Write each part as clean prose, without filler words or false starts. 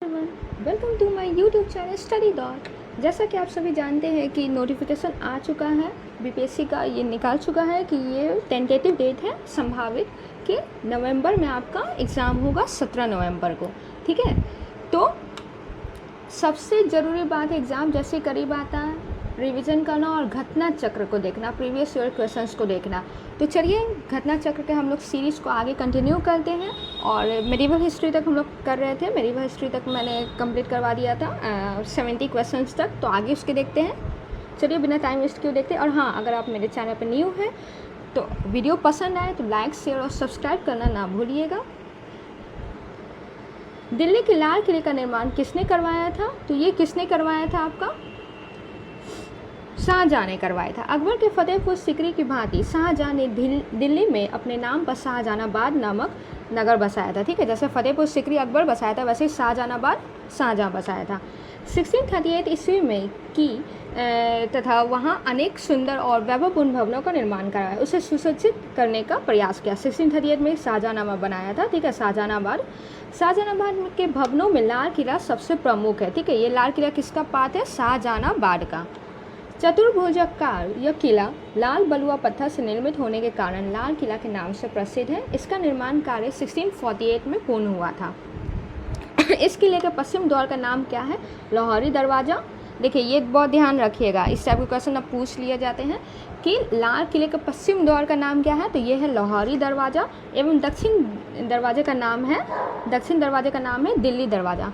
Everyone, welcome to my YouTube channel study dot. जैसा कि आप सभी जानते हैं कि नोटिफिकेशन आ चुका है बीपीएससी का, ये निकाल चुका है कि ये टेंटेटिव डेट है संभावित कि नवंबर में आपका एग्ज़ाम होगा 17 नवंबर को। ठीक है, तो सबसे ज़रूरी बात है एग्ज़ाम जैसे करीब आता है रिवीजन करना और घटना चक्र को देखना, प्रीवियस ईयर क्वेश्चंस को देखना। तो चलिए घटना चक्र के हम लोग सीरीज़ को आगे कंटिन्यू करते हैं और मेडिवल हिस्ट्री तक हम लोग कर रहे थे। मेडिवल हिस्ट्री तक मैंने कंप्लीट करवा दिया था 70 क्वेश्चंस तक, तो आगे उसके देखते हैं। चलिए बिना टाइम वेस्ट क्यों देखते हैं। और हाँ, अगर आप मेरे चैनल पर न्यू हैं तो वीडियो पसंद आए तो लाइक शेयर और सब्सक्राइब करना ना भूलिएगा। दिल्ली के लाल किले का निर्माण किसने करवाया था? तो ये किसने करवाया था? आपका शाहजहाँ ने करवाया था। अकबर के फतेहपुर सीकरी की भांति शाहजहाँ ने दिल्ली में अपने नाम पर शाहजहानाबाद नामक नगर बसाया था। ठीक है, जैसे फतेहपुर सीकरी अकबर बसाया था वैसे शाहजहानाबाद शाहजहाँ बसाया था 1638 ईस्वी में की तथा वहाँ अनेक सुंदर और वैभवपूर्ण भवनों का निर्माण कराया, उसे सुसज्जित करने का प्रयास किया। 1638 में शाहजहानामा बनाया था। ठीक है, शाहजहानाबाद के भवनों में लाल किला सबसे प्रमुख है। ठीक है, ये लाल किला किसका पार्ट है? शाहजहानाबाद का। चतुर्भुजाकार यह किला लाल बलुआ पत्थर से निर्मित होने के कारण लाल किला के नाम से प्रसिद्ध है। इसका निर्माण कार्य 1648 में पूर्ण हुआ था। इस किले के पश्चिम द्वार का नाम क्या है? लाहौरी दरवाज़ा। देखिए ये बहुत ध्यान रखिएगा, इस टाइप के क्वेश्चन अब पूछ लिए जाते हैं कि लाल किले के पश्चिम द्वार का नाम क्या है? तो ये है लाहौरी दरवाज़ा। एवं दक्षिण दरवाजे का नाम है दिल्ली दरवाज़ा।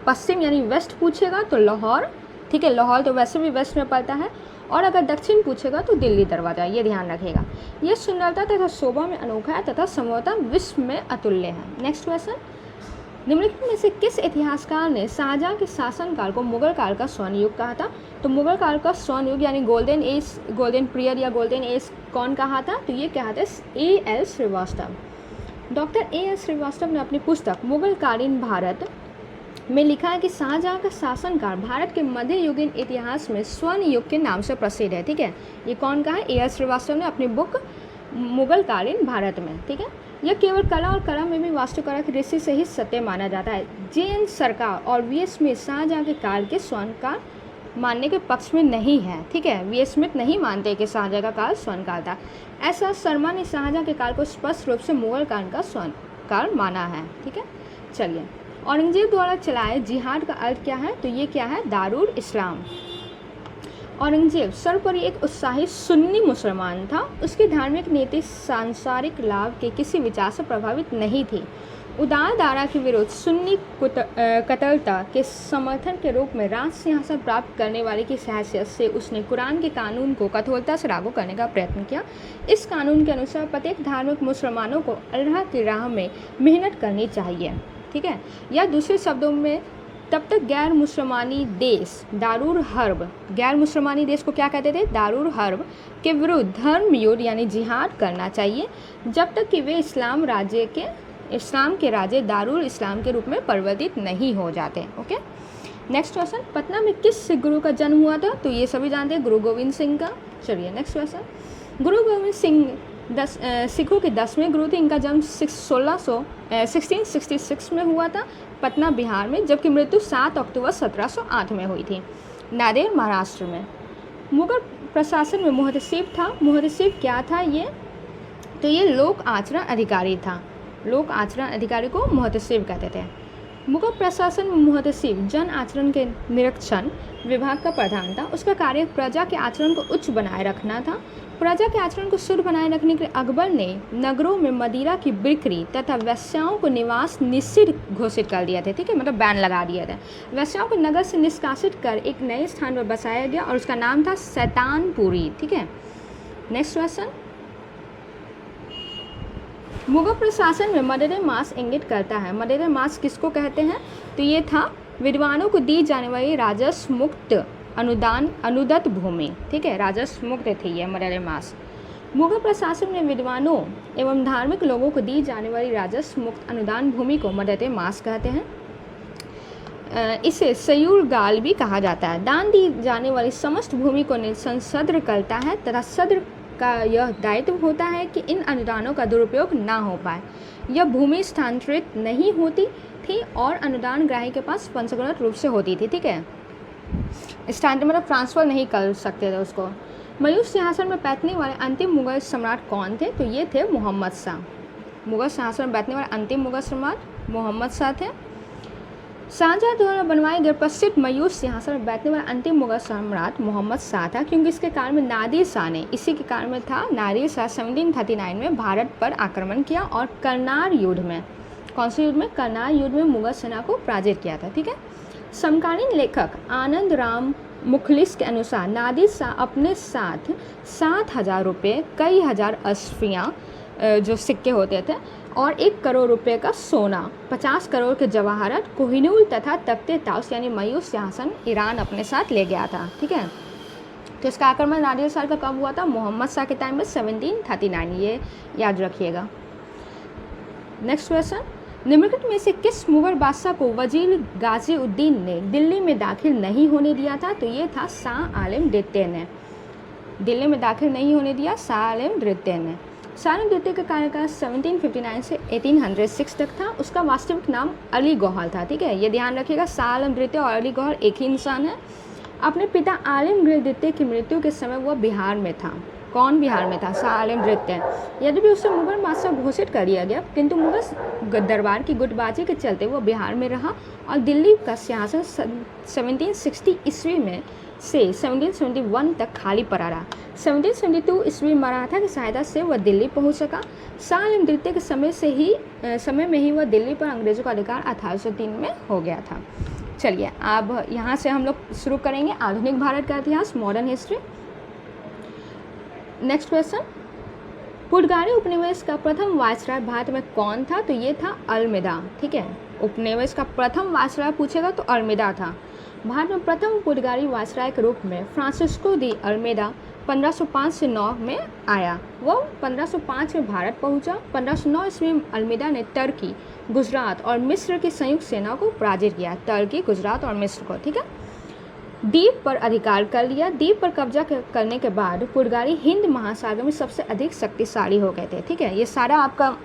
पश्चिम यानी वेस्ट पूछेगा तो लाहौर। ठीक है, लाहौर तो वैसे भी वेस्ट में पड़ता है, और अगर दक्षिण पूछेगा तो दिल्ली दरवाज़ा, ये ध्यान रखिएगा। यह सुंदरता तथा शोभा में अनोखा है तथा संभवतः विश्व में अतुल्य है। नेक्स्ट क्वेश्चन, निम्नलिखित में से किस इतिहासकार ने शाहजहाँ के शासनकाल को मुगल काल का स्वर्ण युग कहा था? तो मुगल काल का स्वर्ण युग यानी गोल्डन एज, गोल्डन पीरियड या गोल्डन एज कौन कहा था? तो ये कहा था A.L. Srivastava. Doctor A.L. Srivastava ने अपनी पुस्तक मुगलकालीन भारत में लिखा है कि शाहजहाँ का शासनकाल भारत के मध्ययुगीन इतिहास में स्वर्ण युग के नाम से प्रसिद्ध है। ठीक है, ये कौन कहा है? A.L. श्रीवास्तव ने अपनी बुक मुगलकालीन भारत में। ठीक है, यह केवल कला और कला में भी वास्तुकला की दृष्टि से ही सत्य माना जाता है। J.N. सरकार और V.S. स्मिथ शाहजहाँ के काल के स्वर्ण काल मानने के पक्ष में नहीं है। ठीक है, V.S. स्मिथ नहीं मानते कि शाहजहाँ का काल स्वर्ण काल था। ऐसा शर्मा ने शाहजहाँ के काल को स्पष्ट रूप से मुगल काल का स्वर्ण काल माना है। ठीक है, चलिए औरंगजेब द्वारा चलाए जिहाद का अर्थ क्या है? तो ये क्या है? दारुल इस्लाम। औरंगजेब सर्वोपरि एक उत्साही सुन्नी मुसलमान था। उसकी धार्मिक नीति सांसारिक लाभ के किसी विचार से प्रभावित नहीं थी। उदार धारा के विरुद्ध सुन्नी कट्टरता के समर्थन के रूप में राज सिंहासन प्राप्त करने वाले की हैसियत से उसने कुरान के कानून को कठोरता से लागू करने का प्रयत्न किया। इस कानून के अनुसार प्रत्येक धार्मिक मुसलमानों को अल्लाह की राह में मेहनत करनी चाहिए। ठीक है, या दूसरे शब्दों में तब तक गैर मुसलमानी देश दारुल हर्ब, गैर मुसलमानी देश को क्या कहते थे? दारुल हर्ब के विरुद्ध धर्म युद्ध यानी जिहाद करना चाहिए जब तक कि वे इस्लाम के राज्य दारुल इस्लाम के रूप में परिवर्तित नहीं हो जाते। ओके, नेक्स्ट क्वेश्चन, पटना में किस सिख गुरु का जन्म हुआ था? तो ये सभी जानते हैं, गुरु गोविंद सिंह का। चलिए नेक्स्ट क्वेश्चन, गुरु गोविंद सिंह सिखों के 10वें गुरु थे। इनका जन्म 1666 में हुआ था पटना बिहार में, जबकि मृत्यु 7 अक्टूबर 1708 में हुई थी नांदेड़ महाराष्ट्र में। मुगल प्रशासन में मुहतसिब था। मुहतसिब क्या था ये? तो ये लोक आचरण अधिकारी था। लोक आचरण अधिकारी को मुहतसिब कहते थे। मुगल प्रशासन में मुहतसिब जन आचरण के निरीक्षण विभाग का प्रधान था। उसका कार्य प्रजा के आचरण को उच्च बनाए रखना था। प्रजा के आचरण को शुद्ध बनाए रखने के लिए अकबर ने नगरों में मदिरा की बिक्री तथा वेश्याओं को निवास निषिद्ध घोषित कर दिए थे। ठीक है, मतलब बैन लगा दिए थे। वेश्याओं को नगर से निष्कासित कर एक नए स्थान पर बसाया गया और उसका नाम था शैतानपुरी। ठीक है, नेक्स्ट क्वेश्चन, मुगल प्रशासन में मदद मास इंगित करता है। मदद मास किसको कहते हैं? तो ये था विद्वानों को दी जाने वाली राजस्व मुक्त अनुदत्त भूमि। ठीक है, राजस्व मुक्त थी ये मदद मास। मुगल प्रशासन में विद्वानों एवं धार्मिक लोगों को दी जाने वाली राजस्व मुक्त अनुदान भूमि को मदद मास कहते हैं। इसे सयूर गाल भी कहा जाता है। दान दी जाने वाली समस्त भूमि को सद्र करता है तथा सद्र का यह दायित्व होता है कि इन अनुदानों का दुरुपयोग ना हो पाए। यह भूमि स्थानांतरित नहीं होती थी और अनुदान ग्राही के पास पंचगुणित रूप से होती थी, ठीक है, स्टैंडर्ड मतलब ट्रांसफ़र नहीं कर सकते थे उसको। मयूर सिंहासन में बैठने वाले अंतिम मुगल सम्राट कौन थे? तो ये थे मोहम्मद शाह। मुगल सिंहासन में बैठने वाले अंतिम मुगल सम्राट मोहम्मद शाह थे। शाहजहाँ द्वारा बनवाए गए प्रसिद्ध मयूर सिंहासन में बैठने वाला अंतिम मुगल सम्राट मोहम्मद शाह था, क्योंकि इसके कारण में नादिर शाह ने, इसी के कारण में था, नादिर शाह 1739 में भारत पर आक्रमण किया और करनार युद्ध में, कौन से युद्ध में? करनार युद्ध में मुगल सेना को पराजित किया था, ठीक है। समकालीन लेखक आनंद राम मुखलिस के अनुसार नादिर शाह अपने साथ 7,000 रुपये, कई हज़ार अशफियाँ जो सिक्के होते थे और 1 करोड़ रुपए का सोना, 50 करोड़ के जवाहरात, कोहिनूर तथा तख्ते ताउस यानी मयूर सिंहासन ईरान अपने साथ ले गया था, ठीक है। तो इसका आक्रमण नादिर शाह का कब हुआ था? मोहम्मद शाह के टाइम में 1739, ये याद रखिएगा। नेक्स्ट क्वेश्चन, निम्नलिखित में से किस मुगल बादशाह को वजीर गाजीउद्दीन ने दिल्ली में दाखिल नहीं होने दिया था? तो ये था शाह आलम द्वितीय ने। दिल्ली में दाखिल नहीं होने दिया शाह आलम द्वितीय ने। शाह आलम द्वितीय का कार्यकाल 1759 से 1806 तक था। उसका वास्तविक नाम अली गौहर था, ठीक है, ये ध्यान रखिएगा। शाह आलम द्वितीय और अली गौहर एक ही इंसान है। अपने पिता आलमगीर द्वितीय की मृत्यु के समय वह बिहार में था। कौन बिहार में था? शाह आलम द्वितीय। यद्यपि उसे मुगल बादशाह घोषित कर दिया गया, किंतु मुगल दरबार की गुटबाजी के चलते वह बिहार में रहा और दिल्ली का सिंहासन 1760 ईस्वी में से 1771 तक खाली पड़ा रहा। 1772 ईस्वी मराठा की सहायता से वह दिल्ली पहुंच सका। शाह आलम द्वितीय के समय में ही वह दिल्ली पर अंग्रेजों का अधिकार 1803 में हो गया था। चलिए अब यहाँ से हम लोग शुरू करेंगे आधुनिक भारत का इतिहास, मॉडर्न हिस्ट्री। नेक्स्ट क्वेश्चन, पुर्तगाली उपनिवेश का प्रथम वायसराय भारत में कौन था? तो ये था अल्मेदा, ठीक है। उपनिवेश का प्रथम वायसराय पूछेगा तो अल्मेदा था। भारत में प्रथम पुर्तगाली वायसराय के रूप में फ्रांसिस्को दी अल्मेदा 1505 से 9 में आया। वह 1505 में भारत पहुंचा। 1509 ईस्वी में अल्मेदा ने टर्की, गुजरात और मिस्र की संयुक्त सेना को पराजित किया। टर्की, गुजरात और मिस्र को, ठीक है। द्वीप पर अधिकार कर लिया। द्वीप पर कब्जा करने के बाद पुर्तगाली हिंद महासागर में सबसे अधिक शक्तिशाली हो गए थे, ठीक है। ये सारा आपका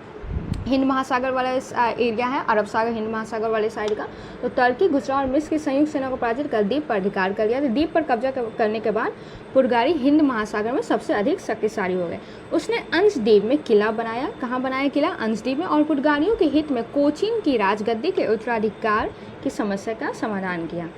हिंद महासागर वाला एरिया है, अरब सागर हिंद महासागर वाले साइड का। तो टर्की, गुजरात और मिस्र की संयुक्त सेना को पराजित कर द्वीप पर अधिकार कर लिया। तो द्वीप पर कब्जा करने के बाद पुर्तगाली हिंद महासागर में सबसे अधिक शक्तिशाली हो गए। उसने अंश द्वीप में किला बनाया। कहाँ बनाया किला? अंश द्वीप में। और पुर्तगालियों के हित में कोचीन की राजगद्दी के उत्तराधिकार की समस्या का समाधान किया।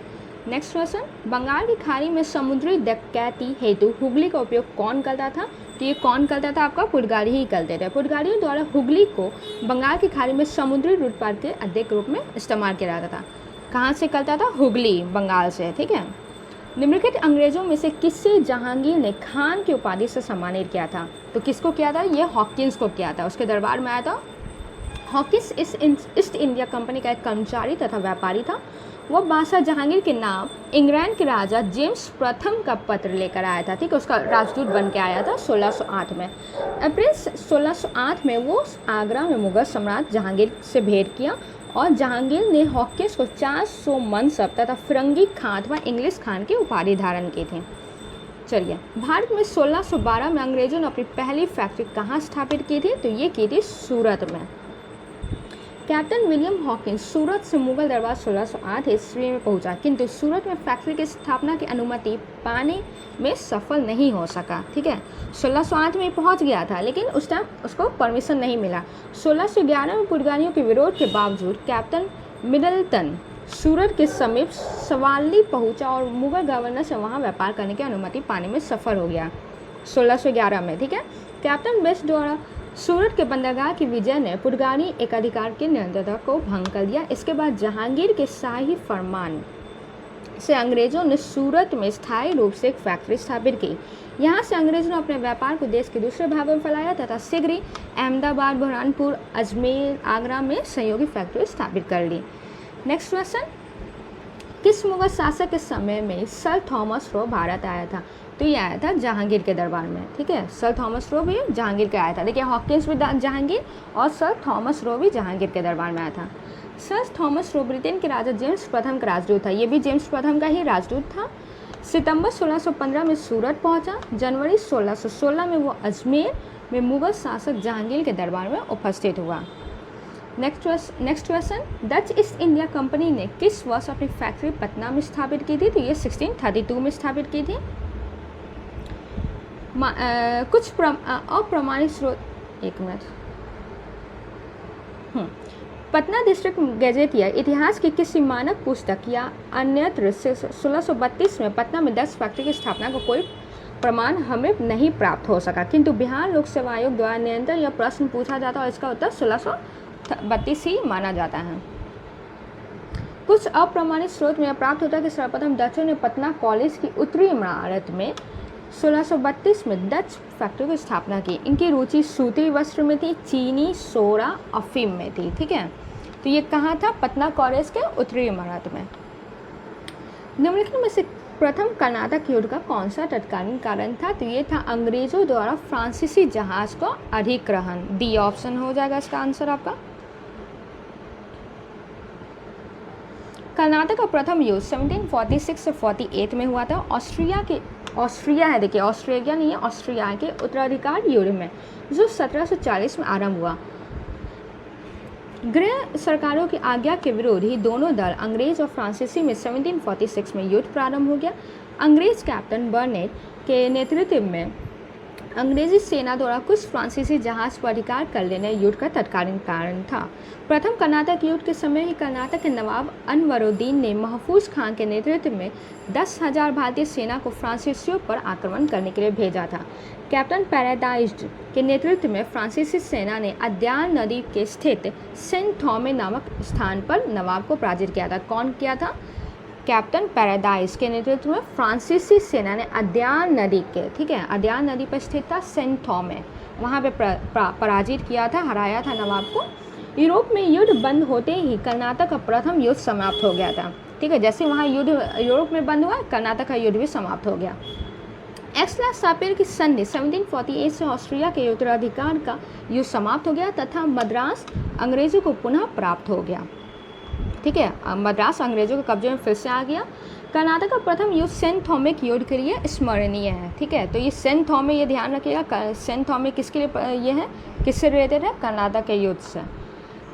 नेक्स्ट क्वेश्चन, बंगाल की खाड़ी में समुद्री डकैती हेतु हुगली का उपयोग कौन करता था? तो ये कौन करता था? आपका पुर्तगाली ही करते थे। पुर्तगालियों द्वारा हुगली को बंगाल की खाड़ी में समुद्री लूटपाट के अड्डे के रूप में इस्तेमाल किया जाता था। कहाँ से करता था? हुगली, बंगाल से, ठीक है। निम्नलिखित अंग्रेजों में से किससे जहांगीर ने खान की उपाधि से सम्मानित किया था? तो किसको किया था? ये हॉकिंस को किया था। उसके दरबार में आया था। हॉकिंस ईस्ट इंडिया कंपनी का एक कर्मचारी तथा व्यापारी था। वह बादशाह जहांगीर के नाम इंग्लैंड के राजा जेम्स प्रथम का पत्र लेकर आया था, ठीक है। उसका राजदूत बन के आया था 1608 में। अप्रैल 1608 में वो आगरा में मुगल सम्राट जहांगीर से भेंट किया और जहांगीर ने हॉकिंस को 400 मनसब तथा फिरंगी खान अथवा इंग्लिश खान की उपाधि धारण की थी। चलिए, भारत में 1612 में अंग्रेजों ने अपनी पहली फैक्ट्री कहाँ स्थापित की थी? तो ये की थी सूरत में। कैप्टन विलियम हॉकिंस सूरत से मुगल दरबार 1608 ईस्वी में पहुंचा, किंतु सूरत में फैक्ट्री की स्थापना की अनुमति पाने में सफल नहीं हो सका, ठीक है। 1608 में पहुंच गया था, लेकिन उस टाइम उसको परमिशन नहीं मिला। 1611 में पुर्तगालियों के विरोध के बावजूद कैप्टन मिडलटन सूरत के समीप सवाली पहुंचा और मुगल गवर्नर से वहां व्यापार करने की अनुमति पाने में सफल हो गया 1611 में, ठीक है। कैप्टन बेस्ट द्वारा सूरत के बंदरगाह की विजय ने पुर्तगाली एकाधिकार की निरंतरता को भंग कर दिया। इसके बाद जहांगीर के शाही फरमान से अंग्रेजों ने सूरत में स्थायी रूप से एक फैक्ट्री स्थापित की। यहाँ से अंग्रेजों ने अपने व्यापार को देश के दूसरे भागों में फैलाया तथा शीघ्र ही अहमदाबाद, बुरहानपुर, अजमेर, आगरा में सहयोगी फैक्ट्री स्थापित कर ली। नेक्स्ट क्वेश्चन, किस मुगल शासक के समय में सर थॉमस रो भारत आया था? तो ये आया था जहांगीर के दरबार में, ठीक है। सर थॉमस रो भी जहांगीर के आया था। देखिए, हॉकिंस भी जहांगीर और सर थॉमस रो भी जहांगीर के दरबार में आया था। सर थॉमस रो ब्रिटेन के राजा जेम्स प्रथम का राजदूत था। ये भी जेम्स प्रथम का ही राजदूत था। सितंबर 1615 में सूरत पहुंचा। जनवरी 1616 में वो अजमेर में मुगल शासक जहांगीर के दरबार में उपस्थित हुआ। Next question, Dutch east India company ने किस वर्ष अपनी फैक्ट्री पटना में स्थापित की थी? तो ये 1632 में स्थापित की थी। कुछ अप्रमाणित स्रोत, एक मिनट, पटना डिस्ट्रिक्ट गैजेट या इतिहास की किसी मानक पुस्तक या अन्यत्र से 1632 में पटना में 10 फैक्ट्री की स्थापना का कोई प्रमाण हमें नहीं प्राप्त हो सका, किंतु बिहार लोक सेवा आयोग द्वारा निरंतर यह प्रश्न पूछा जाता है और इसका उत्तर 1632 ही माना जाता है। कुछ अप्रमाणित स्रोत में यह प्राप्त होता है कि सर्वप्रथम डचों ने पटना कॉलेज की उत्तरी इमारत में 1632 में डच फैक्ट्री की स्थापना की। इनकी रुचि सूती वस्त्र में थी, चीनी, सोडा, अफीम में थी। ठीक है, तो ये कहाँ था? पटना कॉलेज के उत्तरी इमारत में। निम्नलिखित में से प्रथम कर्नाटक युद्ध का कौन सा तत्कालीन कारण था? तो ये था अंग्रेजों द्वारा फ्रांसीसी जहाज को अधिग्रहण। डी ऑप्शन हो जाएगा इसका आंसर आपका। कर्नाटक का प्रथम युद्ध 1746 से 48 में हुआ था। ऑस्ट्रिया है, देखिए ऑस्ट्रेलिया नहीं है, ऑस्ट्रिया के उत्तराधिकार युद्ध में, जो 1740 में आरंभ हुआ। गृह सरकारों की आज्ञा के विरुद्ध ही दोनों दल अंग्रेज और फ्रांसीसी में 1746 में युद्ध प्रारंभ हो गया। अंग्रेज कैप्टन बर्नेट के नेतृत्व में अंग्रेजी सेना द्वारा कुछ फ्रांसीसी जहाज पर अधिकार कर लेने युद्ध का तत्कालीन कारण था। प्रथम कर्नाटक युद्ध के समय ही कर्नाटक के नवाब अनवरुद्दीन ने महफूज खान के नेतृत्व में 10,000 भारतीय सेना को फ्रांसीसियों पर आक्रमण करने के लिए भेजा था। कैप्टन पैराडाइज के नेतृत्व में फ्रांसीसी सेना ने अद्यान नदी के स्थित सेंट थॉमे नामक स्थान पर नवाब को पराजित किया था। कौन किया था? कैप्टन पैराडाइज के नेतृत्व में फ्रांसीसी सेना ने अद्यान नदी के, ठीक है, अद्यान नदी पर स्थित था सेंट थॉमे, वहाँ पे पराजित किया था, हराया था नवाब को। यूरोप में युद्ध बंद होते ही कर्नाटक का प्रथम युद्ध समाप्त हो गया था। ठीक है, जैसे वहाँ युद्ध यूरोप में बंद हुआ, कर्नाटक का युद्ध भी समाप्त हो गया। एक्सला-सापेर की संधि 1748 से ऑस्ट्रिया के उत्तराधिकार का युद्ध समाप्त हो गया तथा मद्रास अंग्रेजों को पुनः प्राप्त हो गया। ठीक है, मद्रास अंग्रेजों के कब्जे में फिर से आ गया। कर्नाटक का प्रथम युद्ध सेंट थॉमे की युद्ध के लिए स्मरणीय है। ठीक है, तो ये सेंट थॉमे, ये ध्यान रखिएगा, सेंट थॉमे किसके लिए ये है, किससे रिलेटेड है? कर्नाटक के युद्ध से।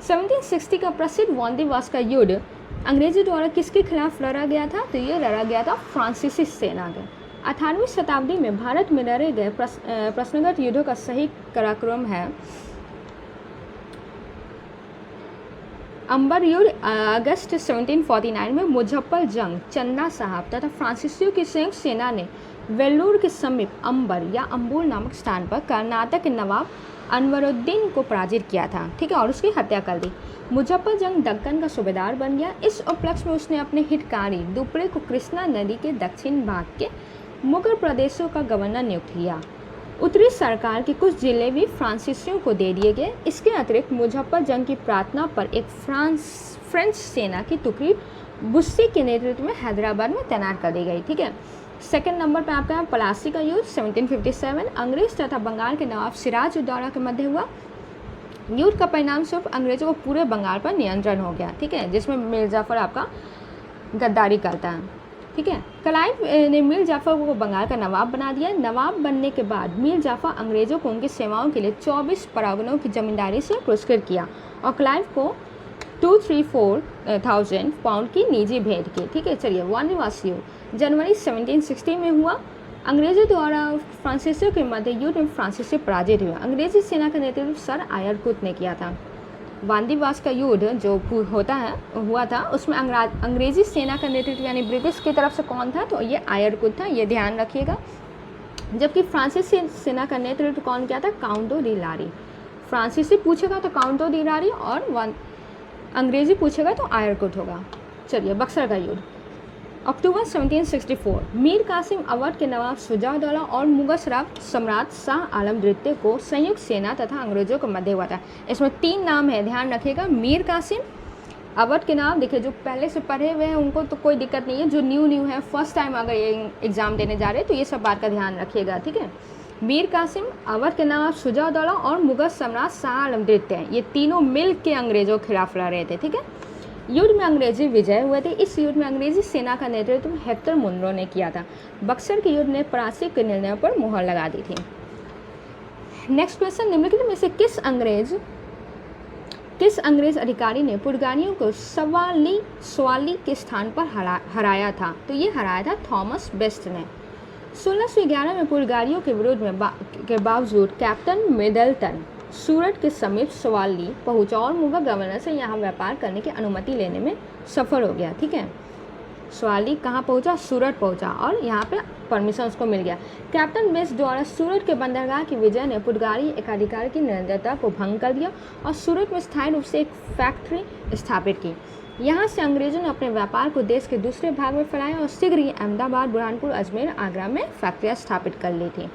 1760 का प्रसिद्ध वांदीवास का युद्ध अंग्रेजों द्वारा किसके खिलाफ लड़ा गया था? तो ये लड़ा गया था फ्रांसीसी सेना के। 18वीं शताब्दी में भारत में लड़े गए प्रश्नगत युद्धों का सही पराक्रम है अंबर युद्ध अगस्त 1749 में मुजफ्फर जंग, चंदा साहब तथा फ्रांसीसियों की संयुक्त सेना ने वेल्लूर के समीप अंबर या अंबुल नामक स्थान पर कर्नाटक के नवाब अनवरुद्दीन को पराजित किया था। ठीक है, और उसकी हत्या कर दी। मुजफ्फर जंग दक्कन का सूबेदार बन गया। इस उपलक्ष्य में उसने अपने हितकारी दुपड़े को कृष्णा नदी के दक्षिण भाग के मुगल प्रदेशों का गवर्नर नियुक्त किया। उत्तरी सरकार के कुछ जिले भी फ्रांसीसियों को दे दिए गए। इसके अतिरिक्त मुजफ्फर जंग की प्रार्थना पर एक फ्रेंच सेना की टुकड़ी बुस्सी के नेतृत्व में हैदराबाद में तैनात कर दी गई। ठीक है, सेकंड नंबर पर आपका पलासी का युद्ध 1757 अंग्रेज तथा बंगाल के नवाब सिराजुद्दौला के मध्य हुआ। युद्ध का परिणाम स्वरूप अंग्रेजों को पूरे बंगाल पर नियंत्रण हो गया। ठीक है, जिसमें मीर जाफर आपका गद्दारी करता है। ठीक है, क्लाइव ने मीर जाफर को बंगाल का नवाब बना दिया। नवाब बनने के बाद मीर जाफर अंग्रेजों को उनकी सेवाओं के लिए 24 परगनों की जमींदारी से पुरस्कृत किया और क्लाइव को 234,000 पाउंड की निजी भेंट की। ठीक है, चलिए वानवासी युद्ध जनवरी 1760 में हुआ। अंग्रेजों द्वारा फ्रांसीसियों के मध्य युद्ध में फ्रांसीसी पराजित हुआ। अंग्रेजी सेना का नेतृत्व सर आयरकुट ने किया था। वांदीवास का युद्ध जो हुआ था उसमें अंग्रेजी सेना का नेतृत्व यानी ब्रिटिश की तरफ से कौन था? तो ये आयरकुट था, ये ध्यान रखिएगा। जबकि फ्रांसीसी सेना का नेतृत्व कौन किया था? काउंटो डी लारी। फ्रांसीसी पूछेगा तो काउंटो डी लारी और अंग्रेजी पूछेगा तो आयरकुट होगा। चलिए बक्सर का युद्ध अक्टूबर 1764 मीर कासिम अवध के नवाब शुजाउद्दौला और मुगल सम्राट शाह आलम द्वितीय को संयुक्त सेना तथा अंग्रेजों के मध्य हुआ था। इसमें 3 नाम है, ध्यान रखिएगा। मीर कासिम अवध के नाम देखिए, जो पहले से पढ़े हुए हैं उनको तो कोई दिक्कत नहीं है, जो न्यू है फर्स्ट टाइम अगर ये एग्ज़ाम देने जा रहे हैं तो ये सब बात का ध्यान रखिएगा। ठीक है, मीर कासिम अवध के नवाब शुजाउद्दौला और मुगल सम्राट शाह आलम द्वितीय, ये तीनों मिल के अंग्रेजों के खिलाफ लड़ रहे थे। ठीक है, युद्ध में अंग्रेजी विजय हुए थे। इस युद्ध में अंग्रेजी सेना का नेतृत्व हेक्टर मुनरो ने किया था। बक्सर के युद्ध ने परासी के निर्णय पर मुहर लगा दी थी। नेक्स्ट क्वेश्चन, निम्नलिखित में से किस अंग्रेज किस अंग्रेज अधिकारी ने पुर्तगालियों को सवाली के स्थान पर हराया था? तो ये हराया था थॉमस बेस्ट ने। 1611 में पुर्तगालियों के विरोध में के बावजूद कैप्टन मिडलटन सूरत के समीप सवाली पहुंचा और मुगल गवर्नर से यहाँ व्यापार करने की अनुमति लेने में सफल हो गया। ठीक है, सवाली कहाँ पहुंचा? सूरत पहुंचा और यहाँ पे परमिशन उसको मिल गया। कैप्टन बेस्ट द्वारा सूरत के बंदरगाह की विजय ने पुर्तगाली एकाधिकार की निरंतरता को भंग कर दिया और सूरत में स्थायी रूप से एक फैक्ट्री स्थापित की। यहाँ से अंग्रेजों ने अपने व्यापार को देश के दूसरे भाग में फैलाया और शीघ्र ही अहमदाबाद, बुरहानपुर, अजमेर, आगरा में फैक्ट्रियाँ स्थापित कर ली थी।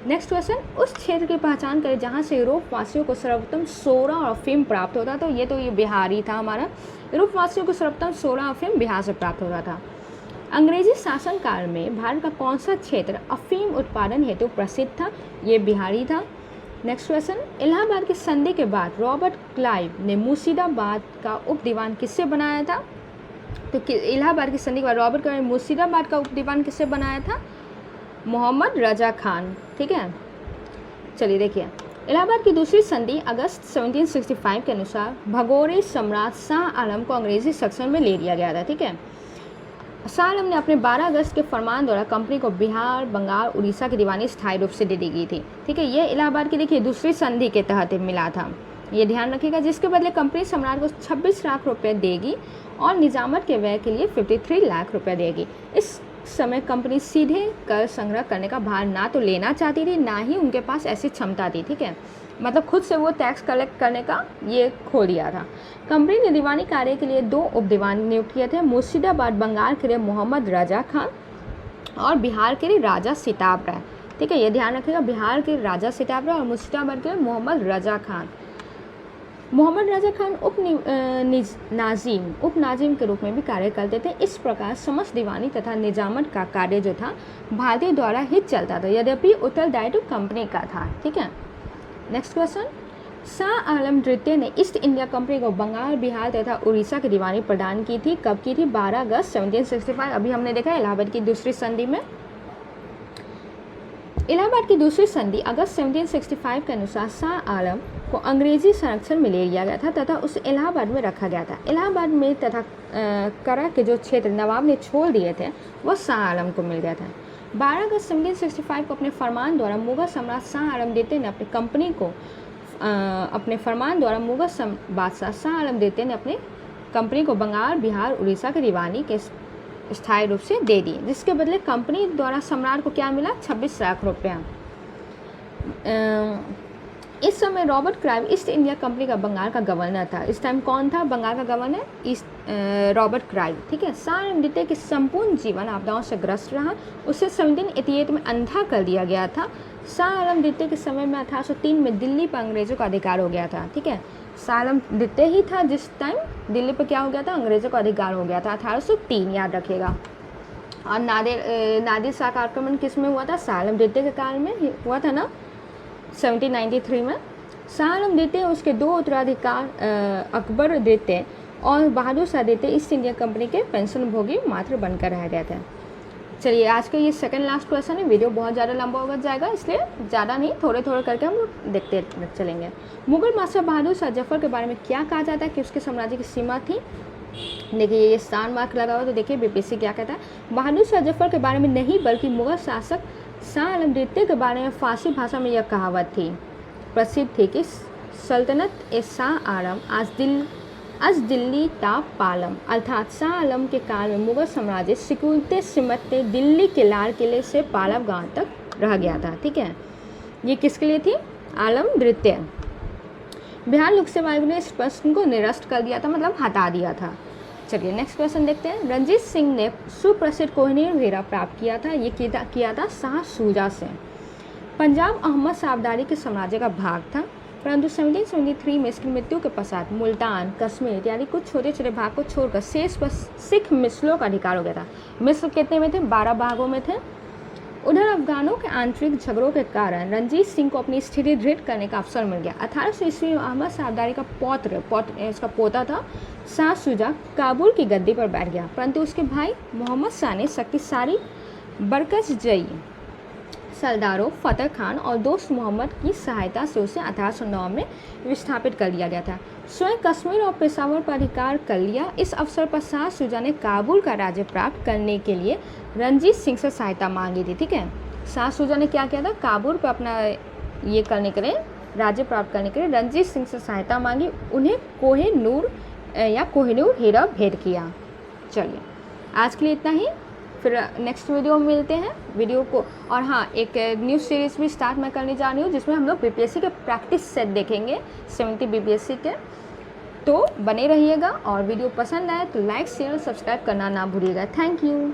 नेक्स्ट क्वेश्चन, उस क्षेत्र की पहचान करें जहाँ से यूरोप वासियों को सर्वोत्तम सोना और अफीम प्राप्त होता। तो ये बिहार ही था हमारा। यूरोप वासियों को सर्वोत्तम सोना और अफीम बिहार से प्राप्त होता था। अंग्रेजी शासनकाल में भारत का कौन सा क्षेत्र अफीम उत्पादन हेतु प्रसिद्ध था? ये बिहारी था। नेक्स्ट क्वेश्चन, इलाहाबाद की संधि के बाद रॉबर्ट क्लाइव ने मुर्शिदाबाद का उप दीवान किससे बनाया था? तो इलाहाबाद की संधि के बाद रॉबर्ट क्लाइव ने मुर्शिदाबाद का उप दीवान किससे बनाया था? मोहम्मद रजा खान। ठीक है, चलिए देखिए, इलाहाबाद की दूसरी संधि अगस्त 1765 के अनुसार भगोड़े सम्राट शाह आलम को अंग्रेजी सेक्शन में ले लिया गया था। ठीक है, शाह आलम ने अपने 12 अगस्त के फरमान द्वारा कंपनी को बिहार, बंगाल, उड़ीसा की दीवानी स्थायी रूप से दे दी गई थी। ठीक है, ये इलाहाबाद की देखिए दूसरी संधि के तहत मिला था, ये ध्यान रखिएगा, जिसके बदले कंपनी सम्राट को 26 लाख रुपये देगी और निजामत के व्यय के लिए 53 लाख रुपये देगी। इस समय कंपनी सीधे कर संग्रह करने का भार ना तो लेना चाहती थी, ना ही उनके पास ऐसी क्षमता थी। ठीक है, मतलब खुद से वो टैक्स कलेक्ट करने का ये खो दिया था। कंपनी ने दीवानी कार्य के लिए 2 उप दीवान नियुक्त किए थे, मुर्शिदाबाद बंगाल के लिए मोहम्मद रजा खान और बिहार के लिए राजा सिताब राय। ठीक है, ये ध्यान रखिएगा, बिहार के राजा सिताब राय और मुर्शिदाबाद के लिए मोहम्मद रजा खान। मोहम्मद रजा खान उप नाजिम के रूप में भी कार्य करते थे। इस प्रकार समस्त दीवानी तथा निजामत का कार्य जो था भारतीय द्वारा ही चलता था, यद्यपि उत्तरदायित्व कंपनी का था। ठीक है, नेक्स्ट क्वेश्चन, शाह आलम द्वितीय ने ईस्ट इंडिया कंपनी को बंगाल, बिहार तथा उड़ीसा की दीवानी प्रदान की थी। कब की थी? 12 अगस्त 1765। अभी हमने देखा इलाहाबाद की दूसरी संधि में। इलाहाबाद की दूसरी संधि अगस्त 1765 के अनुसार शाह आलम को अंग्रेजी संरक्षण में ले लिया गया था तथा उसे इलाहाबाद में रखा गया था। इलाहाबाद में तथा करा के जो क्षेत्र नवाब ने छोड़ दिए थे वह शाह आलम को मिल गया था। 12 अगस्त 1765 को अपने फरमान द्वारा मुगल सम्राट शाह आलम द्वितीय ने अपनी कंपनी को अपने फरमान द्वारा मुगल बादशाह शाह आलम द्वितीय ने अपनी कंपनी को बंगाल, बिहार, उड़ीसा की दीवानी के स्थायी रूप से दे दी, जिसके बदले कंपनी द्वारा सम्राट को क्या मिला? 26 लाख रुपया। इस समय Robert Clive east India company का बंगाल का गवर्नर था। इस टाइम कौन था बंगाल का गवर्नर? Robert Clive. ठीक है, शाह आलम द्वितीय के संपूर्ण जीवन आपदाओं से ग्रस्त रहा। उसे 1788 में अंधा कर दिया गया था। शाह आलम द्वितीय के समय में 1803 में दिल्ली पर अंग्रेजों का अधिकार हो गया था। ठीक है, शाह आलम द्वितीय ही था जिस टाइम दिल्ली पर क्या हो गया था? अंग्रेजों का अधिकार हो गया था, 1803, याद रखिएगा। और नादिर शाह का आक्रमण किस में हुआ था? शाह आलम द्वितीय के काल में हुआ था ना, 1793 में। शाह आलम द्वितीय उसके 2 उत्तराधिकार अकबर द्वितीय और बहादुर शाह द्वितीय ईस्ट इंडिया कंपनी के पेंशन भोगी मात्र बनकर रह गए थे। चलिए, आज का ये सेकंड लास्ट क्वेश्चन है। वीडियो बहुत ज़्यादा लंबा हो जाएगा, इसलिए ज़्यादा नहीं, थोड़े थोड़े करके हम लोग देखते चलेंगे। मुगल बादशाह बहादुर शाह जफर के बारे में क्या कहा जाता है कि उसके साम्राज्य की सीमा थी? देखिए, ये स्टार मार्क लगा हुआ, तो देखिए बीपीएससी क्या कहता है। बहादुर शाह जफर के बारे में नहीं बल्कि मुगल शासक शाह आलम द्वितीय के बारे में फारसी भाषा में यह कहावत थी, प्रसिद्ध थी कि सल्तनत ए शाह आलम आज दिल्ली ता पालम, अर्थात शाह आलम के काल में मुगल साम्राज्य सिकुड़ते सिमटते दिल्ली के लाल किले से पालव गांव तक रह गया था। ठीक है, ये किसके लिए थी? आलम द्वितीय। बिहार लोक सेवा आयोग ने इस प्रश्न को निरस्त कर दिया था, मतलब हटा दिया था। चलिए नेक्स्ट क्वेश्चन देखते हैं। रंजीत सिंह ने सुप्रसिद्ध कोहिनूर हीरा प्राप्त किया था, ये किया था शाह शुजा से। पंजाब अहमद साबदारी के साम्राज्य का भाग था, परंतु 1773 में इसकी मृत्यु के पश्चात मुल्तान, कश्मीर इत्यादि कुछ छोटे छोटे भाग को छोड़कर शेष पर सिख मिस्लों का अधिकार हो गया था। मिस्र कितने में थे? 12 भागों में थे। उधर अफगानों के आंतरिक झगड़ों के कारण रंजीत सिंह को अपनी स्थिति दृढ़ करने का अवसर मिल गया। 1800 ईस्वी में अहमद साबदारी का इसका पोता था शाह शुजा काबुल की गद्दी पर बैठ गया, परंतु उसके भाई मोहम्मद शाह ने शक्तिशाली बरकसजई सरदारों फतेह खान और दोस्त मोहम्मद की सहायता से उसे 1809 में विस्थापित कर दिया गया था। स्वयं कश्मीर और पेशावर पर अधिकार कर लिया। इस अवसर पर शाह शुजा ने काबुल का राज्य प्राप्त करने के लिए रंजीत सिंह से सहायता मांगी थी। ठीक है, शाह शुजा ने क्या किया था, काबुल पर अपना ये करने के लिए, राज्य प्राप्त करने के लिए रंजीत सिंह से सहायता मांगी। उन्हें कोहिनूर या कोहिनूर हीरा भेंट किया। चलिए आज के लिए इतना ही, फिर नेक्स्ट वीडियो में मिलते हैं वीडियो को। और हाँ, एक न्यू सीरीज़ भी स्टार्ट मैं करने जा रही हूँ जिसमें हम लोग बीपीएससी के प्रैक्टिस सेट देखेंगे 70 बीपीएससी के। तो बने रहिएगा और वीडियो पसंद आए तो लाइक शेयर सब्सक्राइब करना ना भूलिएगा। Thank you.